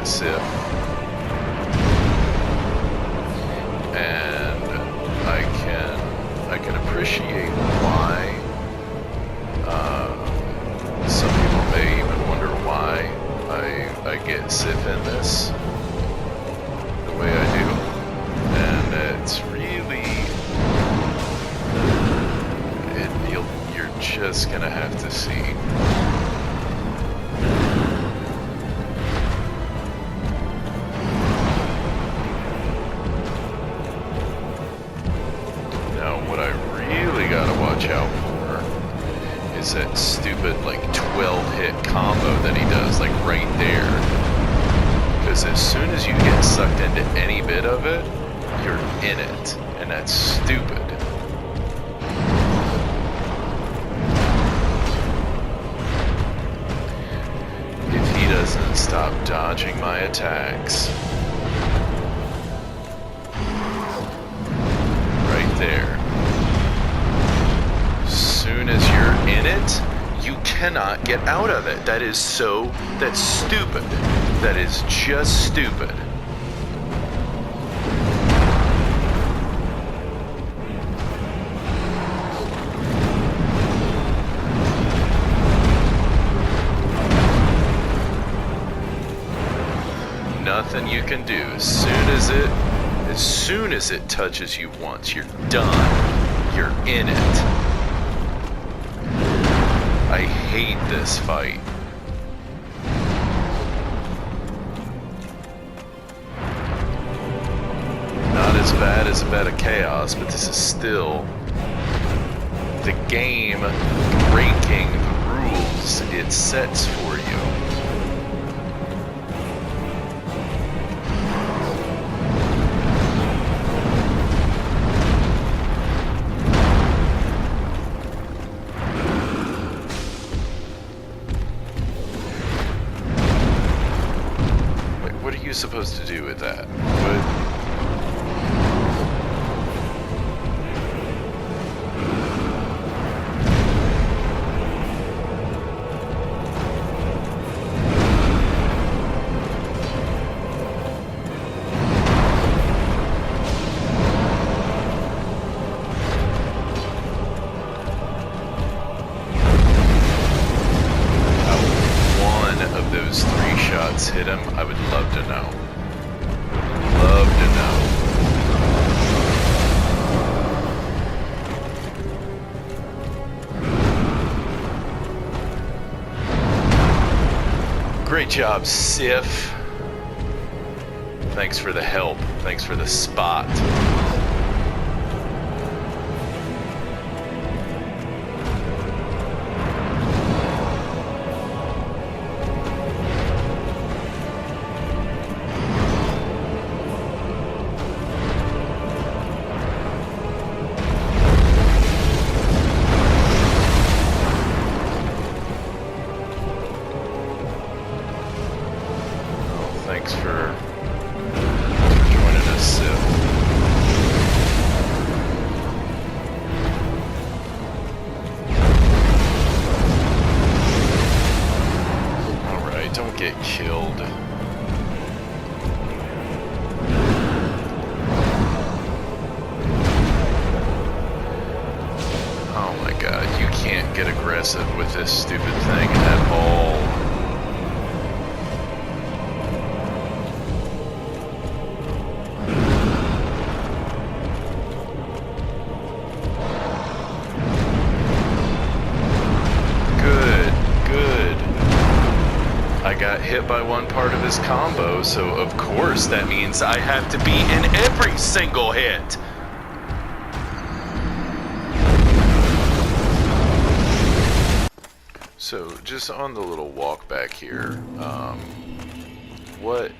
Sif, and I can appreciate why some people may even wonder why I get Sif in this the way I do, and it's really you're just gonna have to see. Out for is that stupid like 12-hit combo that he does, like right there, because as soon as you get sucked into any bit of it, you're in it, and that's stupid. If he doesn't stop dodging my attacks right there, soon as you're in it, you cannot get out of it. That's stupid. That is just stupid. Nothing you can do. As soon as it touches you once, you're done. You're in it. I hate this fight. Not as bad as a bed of chaos, but this is still the game breaking the rules it sets for you. Supposed to do with that? Those 3 shots hit him, I would love to know. Love to know. Great job, Sif. Thanks for the help. Thanks for the spot. Thanks for joining us, Sif. Alright, don't get killed. Oh my god, you can't get aggressive with this stupid thing at all. Got hit by one part of his combo, so of course that means I have to be in every single hit. So just on the little walk back here, what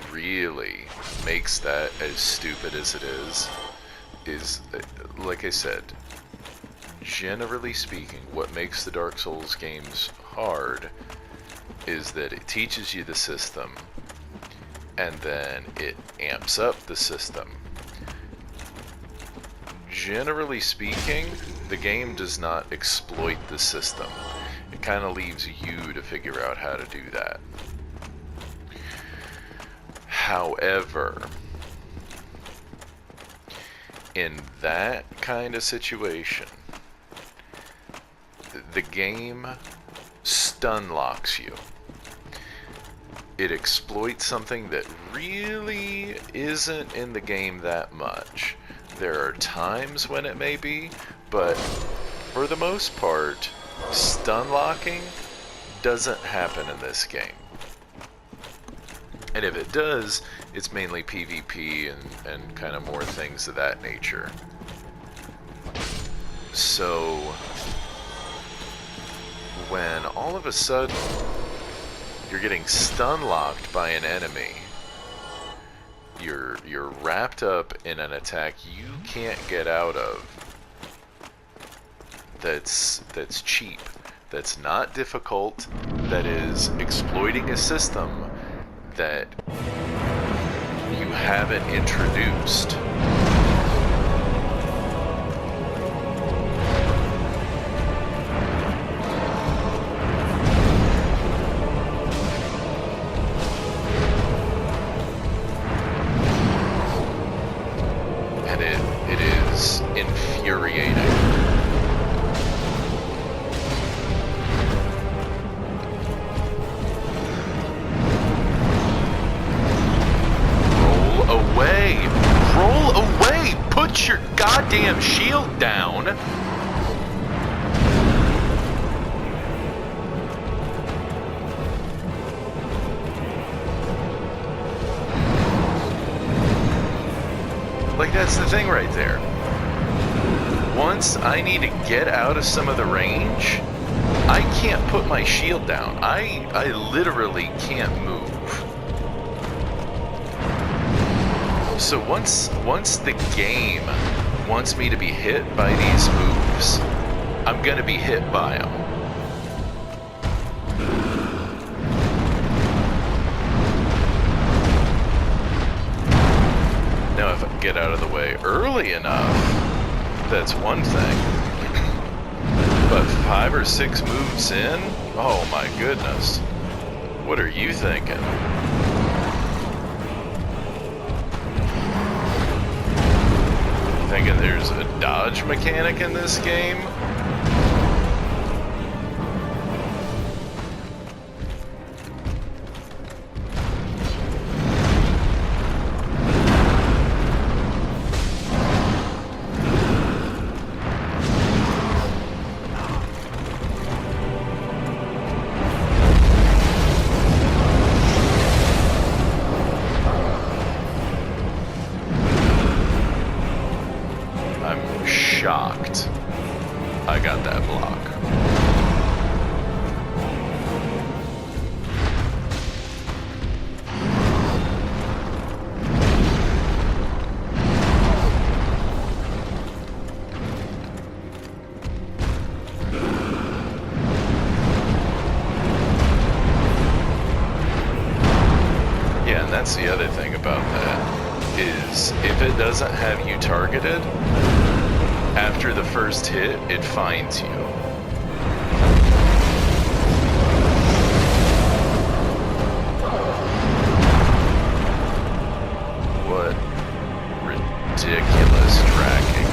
really makes that as stupid as it is like I said, generally speaking, what makes the Dark Souls games hard is that it teaches you the system, and then it amps up the system. Generally speaking, the game does not exploit the system. It kind of leaves you to figure out how to do that. However, in that kind of situation, the game stun locks you. It exploits something that really isn't in the game that much. There are times when it may be, but for the most part, stun locking doesn't happen in this game. And if it does, it's mainly PvP and kind of more things of that nature. So, when all of a sudden you're getting stun locked by an enemy, you're wrapped up in an attack you can't get out of, that's cheap, that's not difficult, that is exploiting a system that you haven't introduced. And it is infuriating. Roll away! Put your goddamn shield down! Like, that's the thing right there. Once I need to get out of some of the range, I can't put my shield down. I literally can't move. So once the game wants me to be hit by these moves, I'm gonna be hit by them. Now if I can get out of the way early enough, that's one thing. But 5 or 6 moves in? Oh my goodness. What are you thinking? Thinking there's a dodge mechanic in this game? Shocked I got that block. Yeah, and that's the other thing about that, is if it doesn't have you targeted, after the first hit, it finds you. What ridiculous tracking.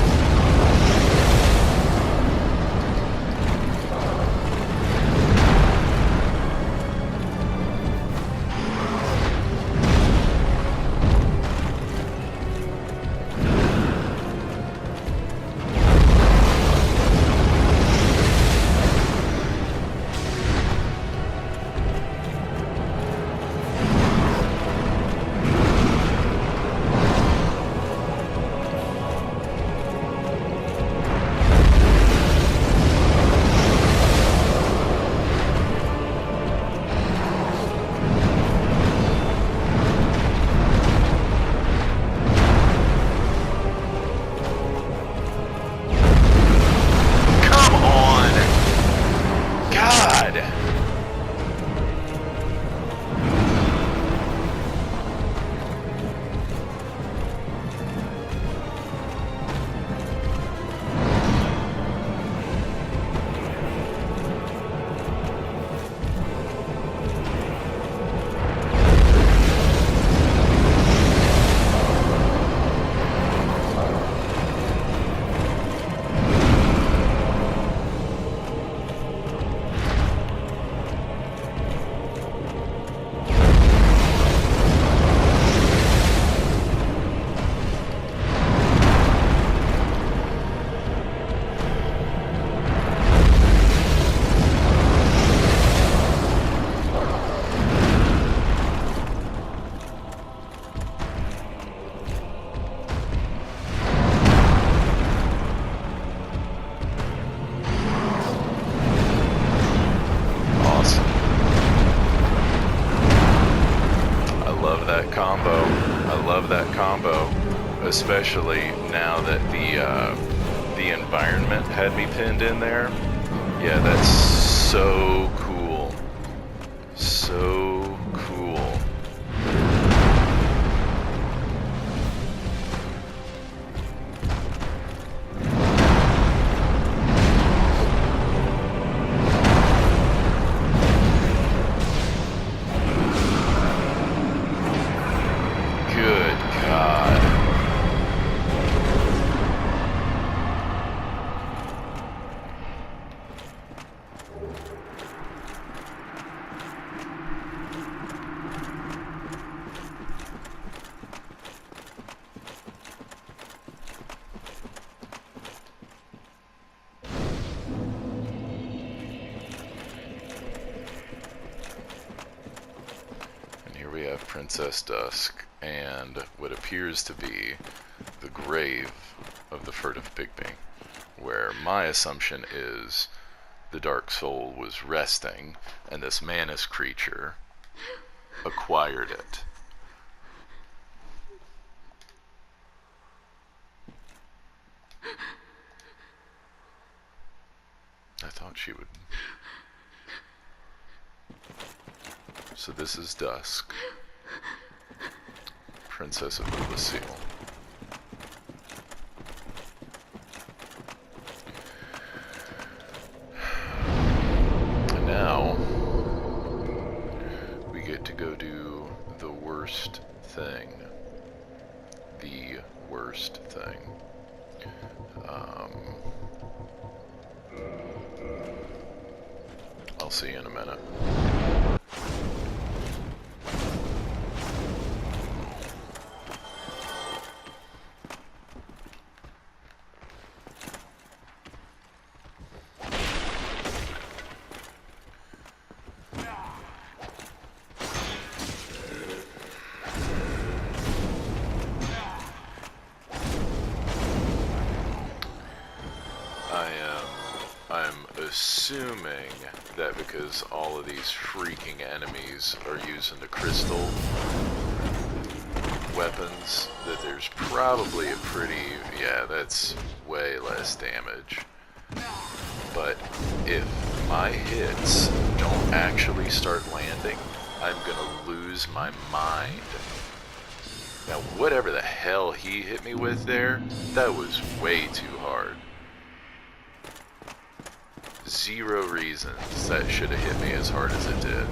especially now that the environment had me pinned in there. Yeah, that's so cool. So cool. Good God. And here we have Princess Dusk and what appears to be the grave of the furtive pygmy, where my assumption is the dark soul was resting and this Manus creature acquired it. I thought she would. So this is Dusk, Princess of Lucille. And now we get to go do the worst thing. The worst thing. I'll see you in a minute. I'm assuming that because all of these freaking enemies are using the crystal weapons, that there's probably a pretty, yeah, that's way less damage. But if my hits don't actually start landing, I'm gonna lose my mind. Now, whatever the hell he hit me with there, that was way too hard. Zero reasons that should have hit me as hard as it did.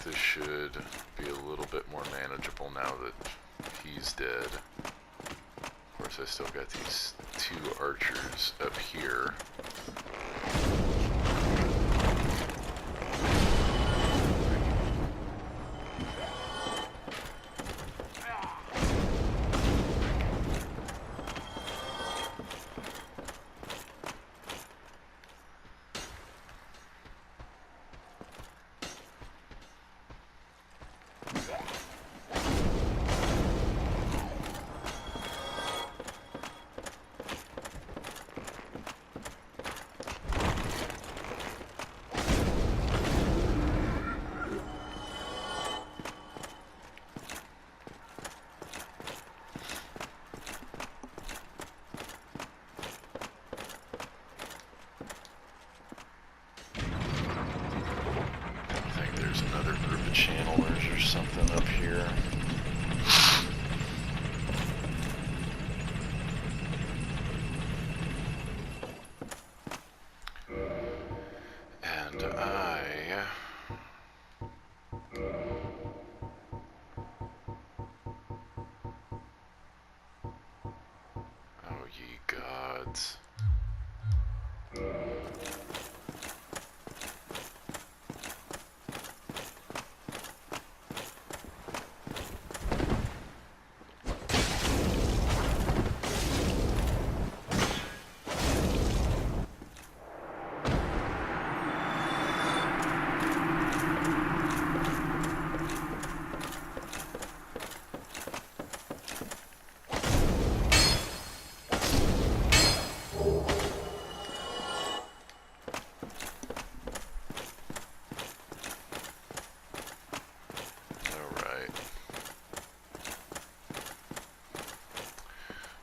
This should be a little bit more manageable now that he's dead. Of course, I still got these two archers up here. Another group of channelers or something up here. Oh, ye gods.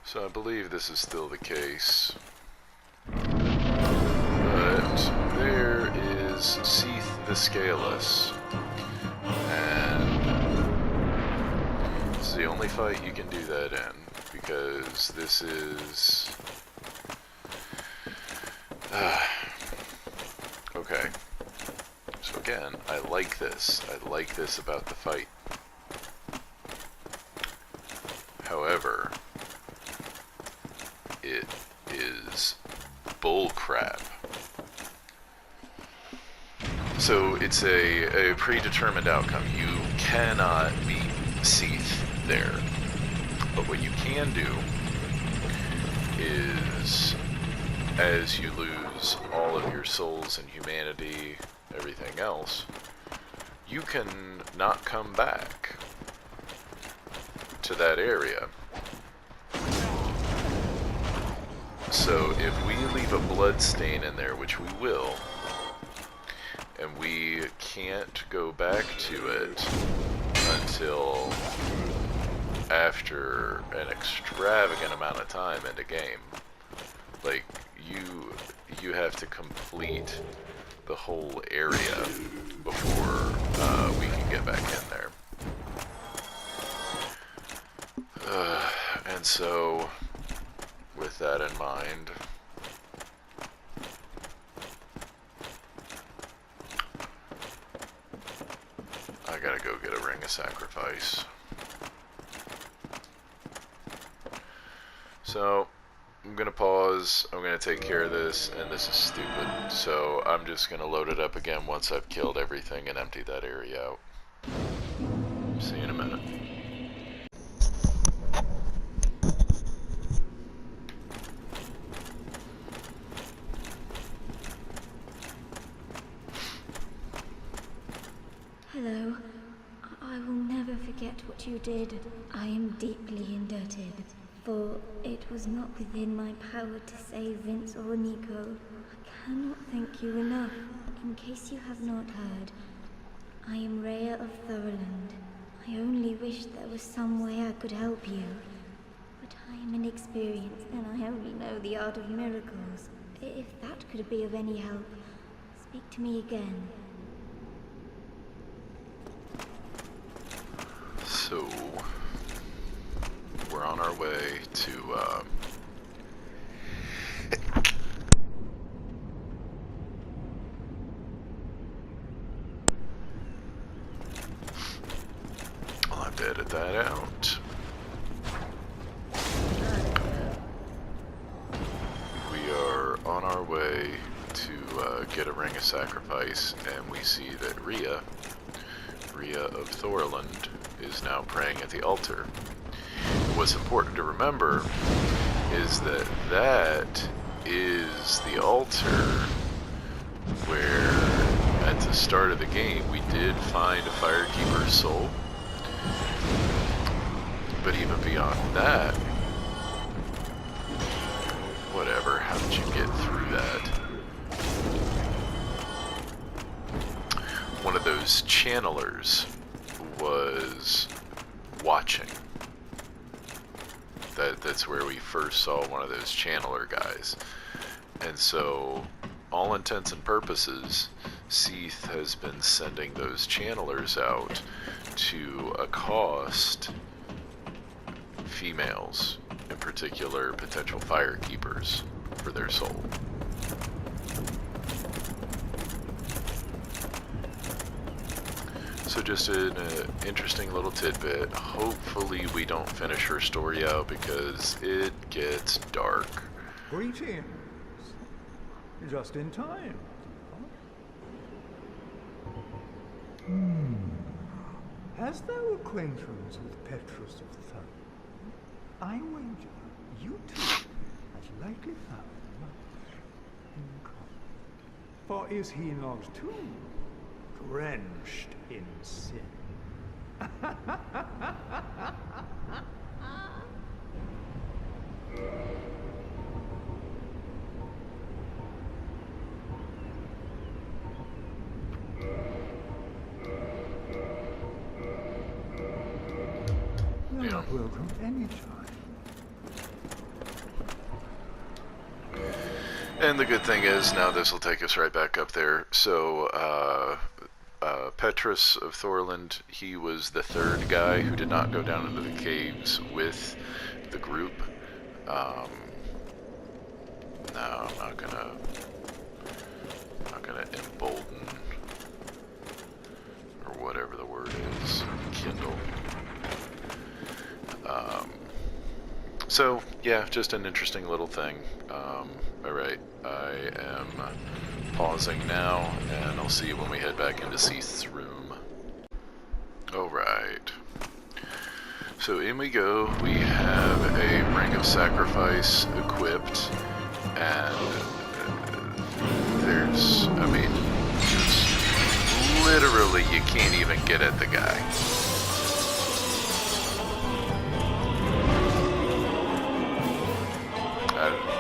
So I believe this is still the case. But there is Seath the Scaleless. And this is the only fight you can do that in, because this is... okay. So again, I like this. I like this about the fight. However, it is bullcrap. So it's a predetermined outcome. You cannot beat Seath there. But what you can do is, as you lose all of your souls and humanity, everything else, you can not come back to that area. So if we leave a blood stain in there, which we will, and we can't go back to it until after an extravagant amount of time in the game, like you have to complete the whole area before we can get back in there. And so, with that in mind, I gotta go get a ring of sacrifice. So, I'm gonna pause, I'm gonna take care of this, and this is stupid. So, I'm just gonna load it up again once I've killed everything and empty that area out. See you in a minute. Hello. I will never forget what you did. I am deeply indebted, for it was not within my power to save Vince or Nico. I cannot thank you enough. In case you have not heard, I am Rhea of Thorland. I only wish there was some way I could help you. But I am inexperienced and I only know the art of miracles. If that could be of any help, speak to me again. So, we're on our way to, I'll have to edit that out. We are on our way to get a ring of sacrifice, and we see that Rhea of Thorland is now praying at the altar. What's important to remember is that that is the altar where at the start of the game we did find a Firekeeper's soul. But even beyond that, whatever, how did you get through that? One of those channelers was watching. That's where we first saw one of those channeler guys. And so, all intents and purposes, Seath has been sending those channelers out to accost females, in particular potential Firekeepers, for their soul. So just an interesting little tidbit. Hopefully we don't finish her story out because it gets dark. Greetings. Just in time. Has thou acquaintance with Petrus of Thurn? I wager you two have likely found much in common. For is he not too drenched in sin? You're not welcome anytime. And the good thing is, now this will take us right back up there. So, Petrus of Thorland, he was the third guy who did not go down into the caves with the group. No, I'm not gonna embolden, or whatever the word is, kindle. So, yeah, just an interesting little thing. Alright, I am pausing now, and I'll see you when we head back into Seath's room. Alright. So in we go. We have a Ring of Sacrifice equipped, and there's, I mean, literally you can't even get at the guy.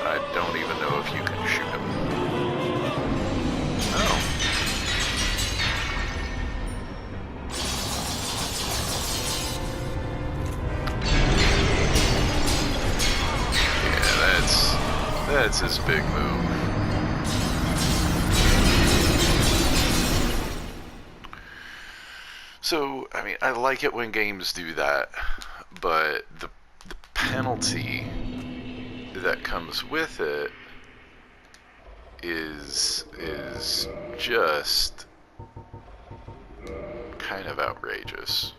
I don't even know if you can shoot him. Oh. Yeah, that's his big move. So, I mean, I like it when games do that, but the penalty that comes with it is just kind of outrageous.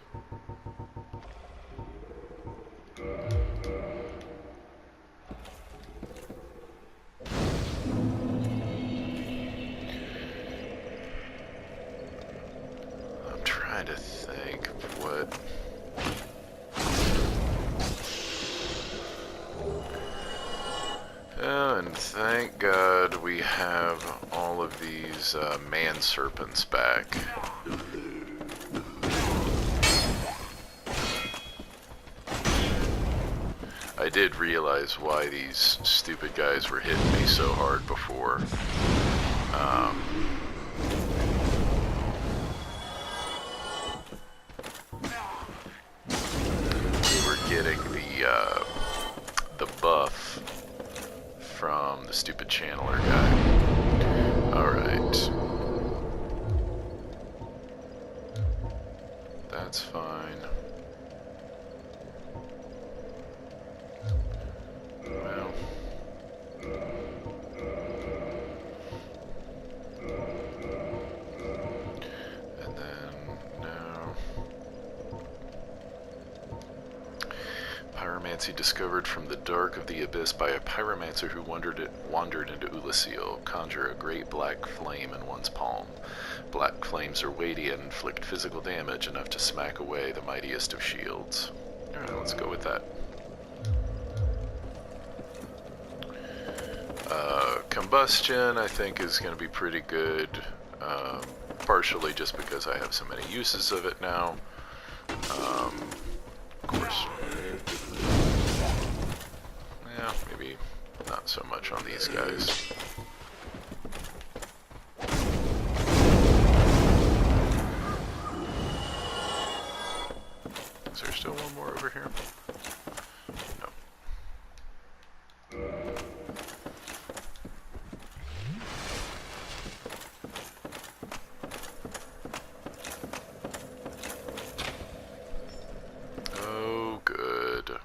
I'm trying to think of what. Oh, and thank God we have all of these man serpents back. I did realize why these stupid guys were hitting me so hard before. We were getting the buff from the stupid channeler guy. Alright. That's fine. Well. And then, no. Pyromancy discovered from the dark of the abyss by a pyromancer who wandered into Ulasil. Conjure a great black flame in one's palm. Black flames are weighty and inflict physical damage enough to smack away the mightiest of shields. Alright, let's go with that. Combustion, I think, is going to be pretty good. Partially just because I have so many uses of it now. Of course. Yeah, maybe not so much on these guys. Is there still one more over here? No. Oh, good.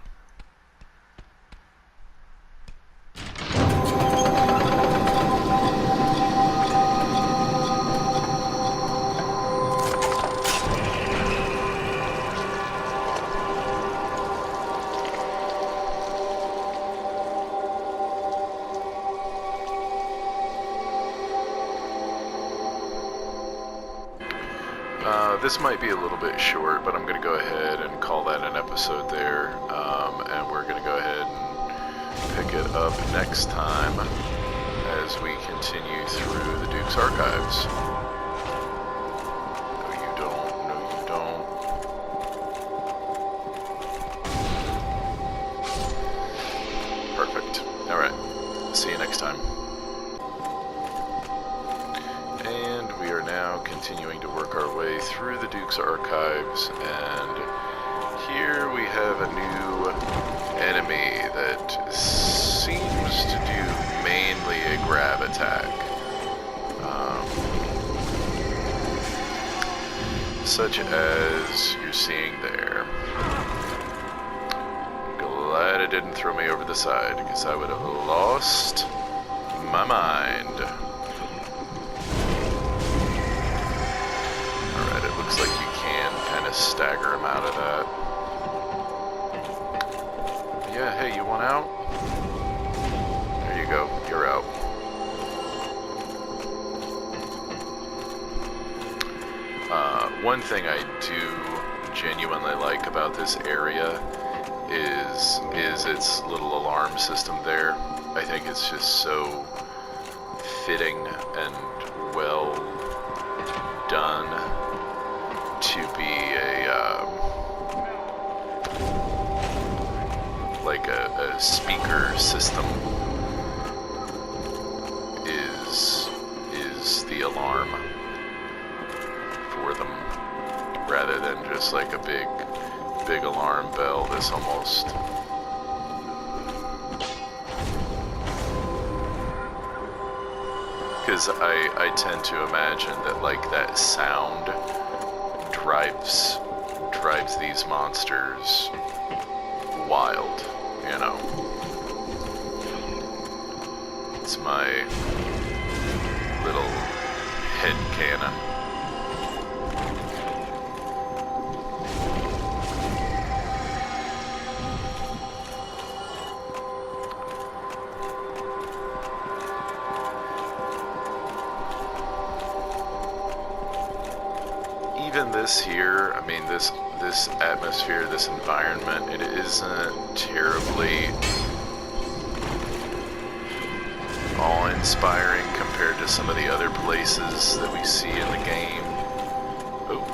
This might be a little bit short, but I'm going to go ahead and call that an episode there. And we're going to go ahead and pick it up next time as we continue through the Duke's Archives. No, you don't. No, you don't. Perfect. Alright. See you next time. And we are now continuing to work our way through the Duke's Archives, and here we have a new enemy that seems to do mainly a grab attack. Such as you're seeing there. Glad it didn't throw me over the side, because I would have lost my mind. Alright, it looks like you can kind of stagger him out of that. Yeah, hey, you want out? There you go, you're out. One thing I do genuinely like about this area is its little alarm system there. I think it's just so fitting and well done to be a speaker system is the alarm for them, rather than just like a big alarm bell. This almost because I tend to imagine that like that sound drives these monsters wild, you know. It's my little headcanon. Even this here, I mean, this atmosphere, this environment, it isn't terribly awe-inspiring compared to some of the other places that we see in the game. Oh.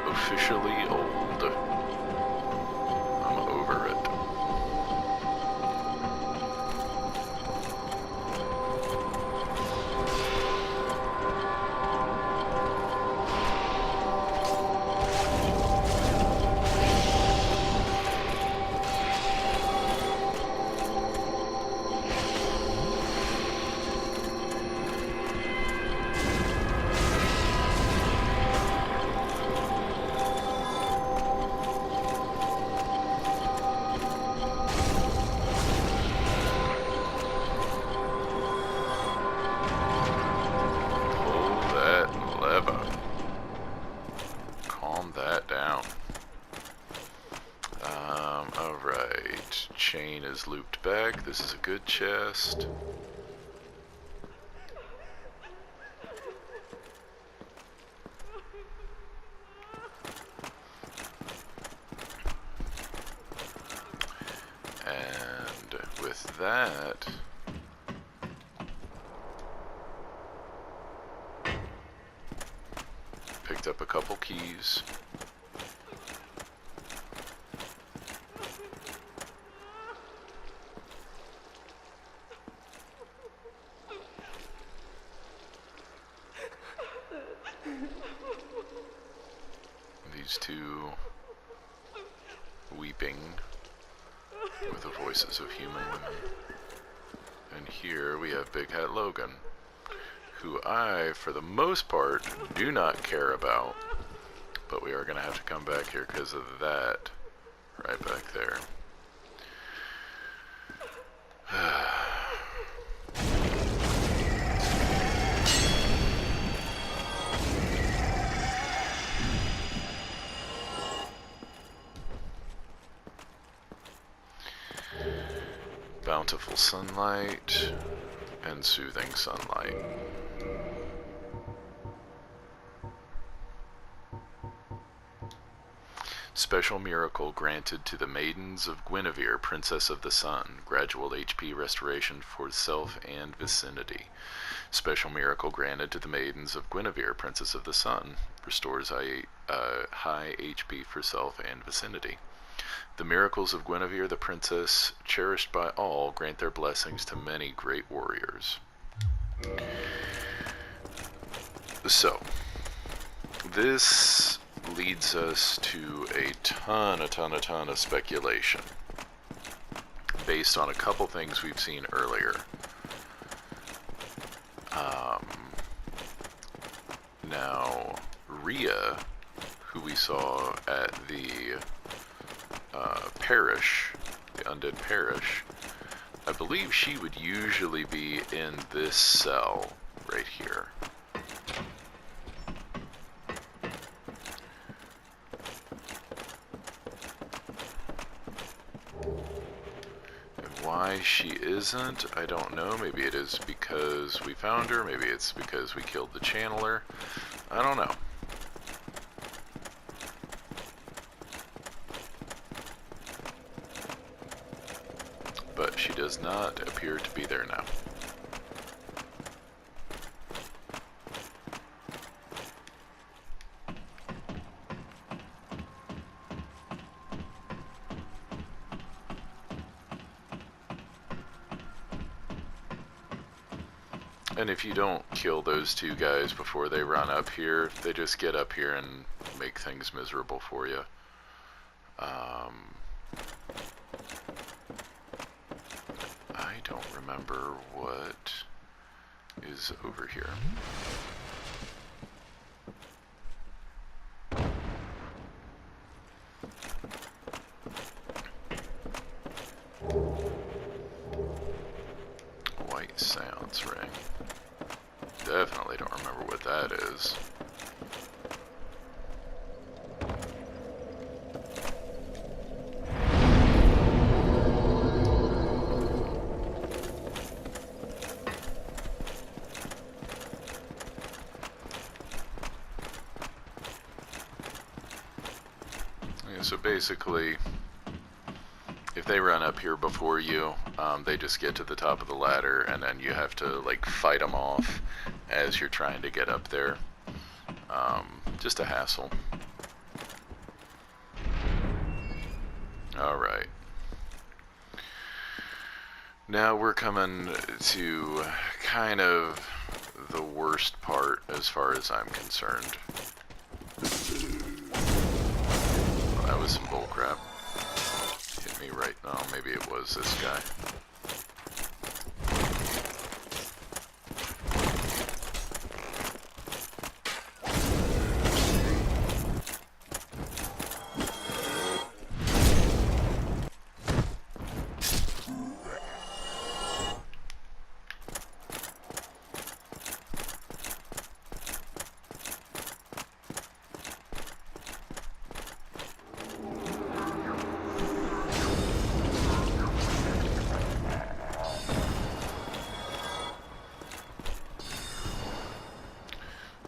Officially old. I'm over it. Alright, chain is looped back. This is a good chest. And with that, picked up a couple keys. These two weeping with the voices of human women. And here we have Big Hat Logan, who I, for the most part, do not care about. But we are going to have to come back here because of that right back there. Bountiful sunlight and soothing sunlight. Special miracle granted to the maidens of Guinevere, Princess of the Sun. Gradual HP restoration for self and vicinity. Special miracle granted to the maidens of Guinevere, Princess of the Sun. Restores high HP for self and vicinity. The miracles of Guinevere, the princess, cherished by all, grant their blessings to many great warriors. So, this leads us to a ton of speculation based on a couple things we've seen earlier. Now, Rhea, who we saw at the parish, the undead parish, I believe she would usually be in this cell right here. Why she isn't, I don't know. Maybe it is because we found her. Maybe it's because we killed the channeler. I don't know. But she does not appear to be there now. And if you don't kill those two guys before they run up here, they just get up here and make things miserable for you. I don't remember what is over here. White seance ring. Definitely don't remember what that is. Yeah, so basically, if they run up here before you, they just get to the top of the ladder, and then you have to like fight them off as you're trying to get up there. Just a hassle. Alright. Now we're coming to kind of the worst part as far as I'm concerned. Well, that was some bullcrap. Hit me right now. Maybe it was this guy.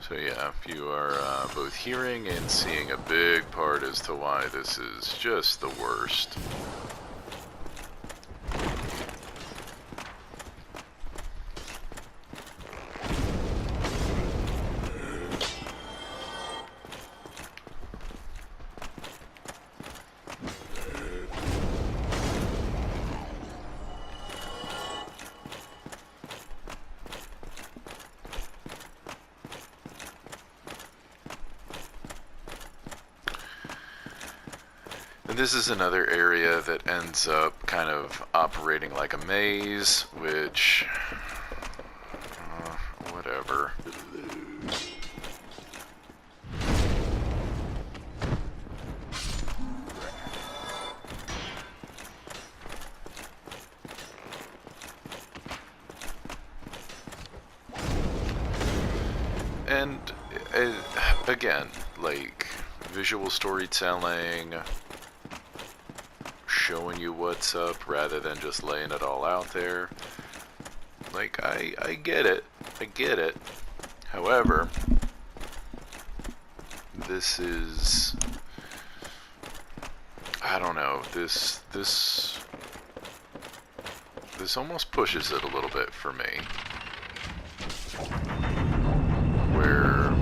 So yeah, if you are both hearing and seeing a big part as to why this is just the worst. This is another area that ends up kind of operating like a maze, which, whatever. And again, like visual storytelling, showing you what's up rather than just laying it all out there. Like, I get it. I get it. However, this is... I don't know. This almost pushes it a little bit for me. Where...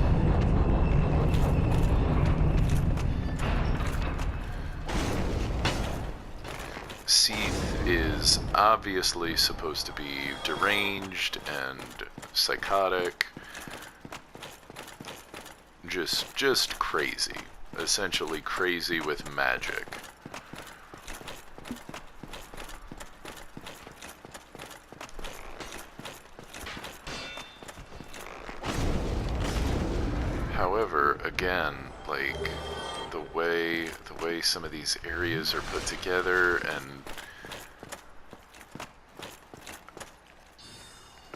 Seath is obviously supposed to be deranged and psychotic. Just crazy. Essentially crazy with magic. However, again, like the way some of these areas are put together and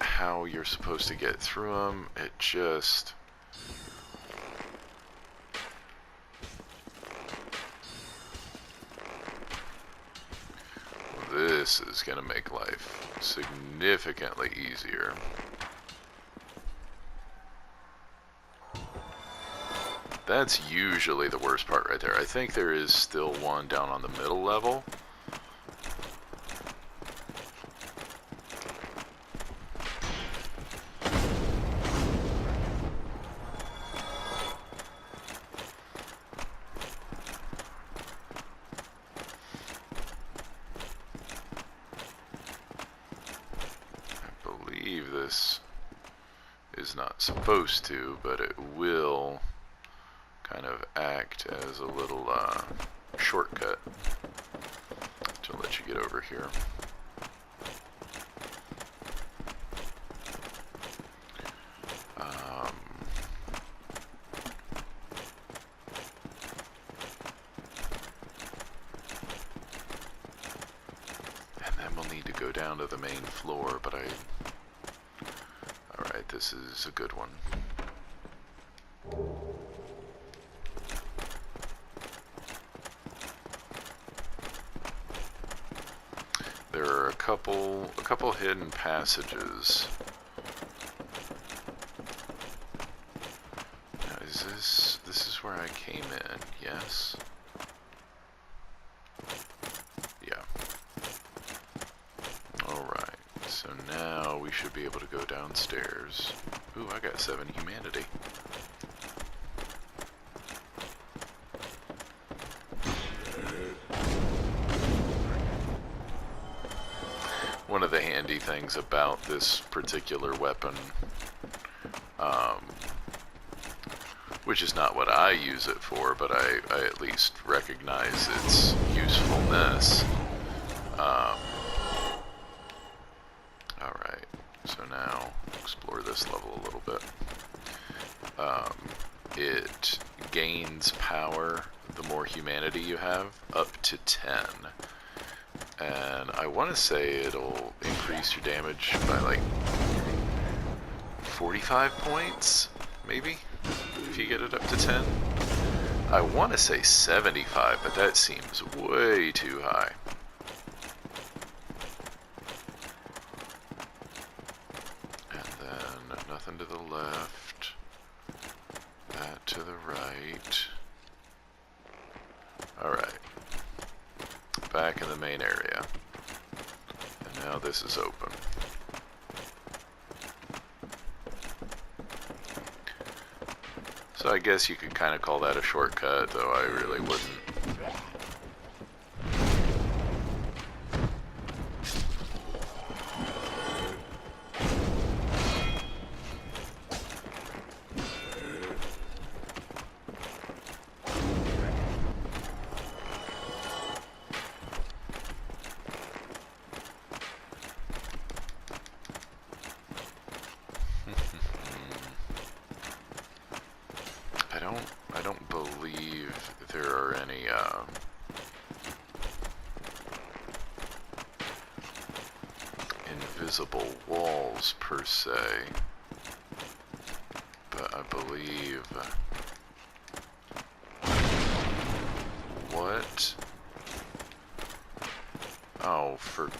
how you're supposed to get through them, it just... This is gonna make life significantly easier. That's usually the worst part right there. I think there is still one down on the middle level. I believe this is not supposed to, but it will kind of act as a little shortcut to let you get over here. And then we'll need to go down to the main floor, but alright, this is a good one. There are a couple hidden passages. Now, this is where I came in, yes? Yeah. Alright, so now we should be able to go downstairs. Ooh, I got 7 humanity. One of the handy things about this particular weapon, which is not what I use it for, but I at least recognize its usefulness. Alright, so now explore this level a little bit. It gains power the more humanity you have, up to 10. And I want to say it'll increase your damage by like 45 points, maybe, if you get it up to 10. I want to say 75, but that seems way too high. And then nothing to the left, that to the right. Alright. Back in the main area. And now this is open. So I guess you could kind of call that a shortcut, though I really wouldn't. I don't believe there are any invisible walls per se, but I believe what Oh, for...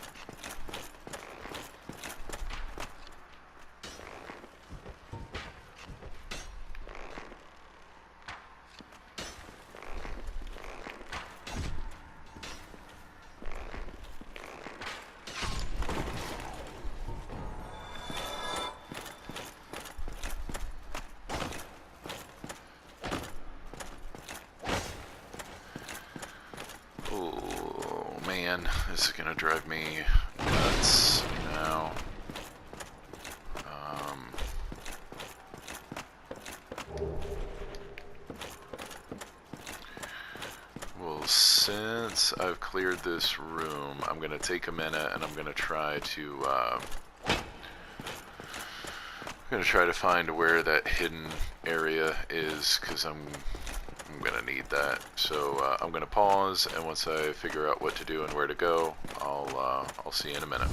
Oh, man. This is gonna drive me nuts now. Well, since I've cleared this room, I'm gonna take a minute and I'm gonna try to find where that hidden area is, because I'm gonna need that. So I'm gonna pause, and once I figure out what to do and where to go, I'll see you in a minute.